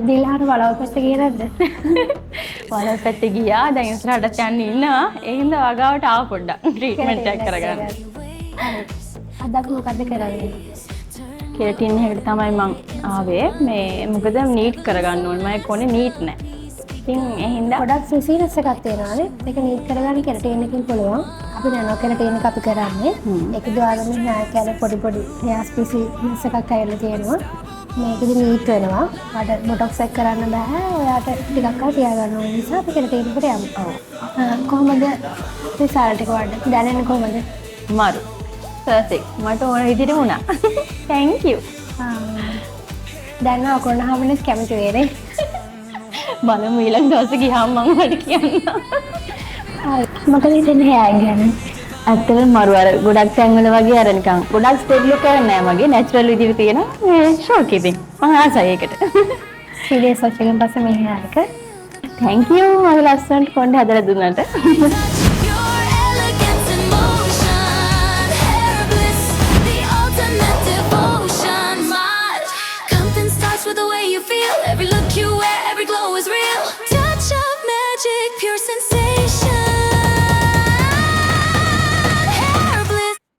දීලාට වලවපැත්ත ගියේ නැද්ද? වලපැත්ත ගියා. දැන් ඉස්සරහට යන්න ඉන්නවා. ඒ හින්දා වගාවට ආව පොඩ්ඩක් ට්‍රීට්මන්ට් එකක් කරගන්න. හරි. අද අපි මොකද කරන්නේ? කෙරටින් එකකට තමයි මං ආවේ. මේ මොකද නීට් කරගන්න ඕනේ. මම කොනේ නීට් නැහැ. ඉතින් ඒ හින්දා ගොඩක් සිසිලස් එකක් තියෙනවානේ. ඒක නීට් කරගන්න කෙරටින් එකකින් පුළුවන්. අපි නෝ කෙරටින් එක අපි කරන්නේ. ඒක දුවාගම නායකයල පොඩි හේස් පිසිනස් එකක් ඇවිල්ලා තියෙනවා. මේකෙදි නීට් වෙනවා. මට බොටොක්ස් එක කරන්න බෑ. ඔයාට ටිකක් කල් තියාගන්න ඕන නිසා අපි කෙරටින් එකට යමු. ඔව්. කොහොමද රිසල්ට් එක වඩ දැනෙන්නේ කොහොමද? මාරු. පර්ෆෙක්ට්. මට ඕන විදිහට වුණා. Thank you. දැන් අකුරණ හම්බුනේ කැමති වේනේ. බලමු ඊළඟ දවසේ ගියාම මම ඔයාලට කියන්නම්. හරි. මොකද හිතන්නේ හෑන් ගැන? ඇත්තටම මරු අර ගොඩක් තැන්වල වගේ අර නිකන් ගොඩක් ස්ටේජ් ලුක් කරන්නේ නැහැ මගේ නැචරල් විදිහට තියෙන මේ ෂෝක් එකකින් මම ආසයි ඒකට. සීරියස් ඔච්චරෙන් පස්සේ මේ හෑන් එක. Thank you. මගේ ලස්සනට කොණ්ඩේ හදලා දුන්නාට.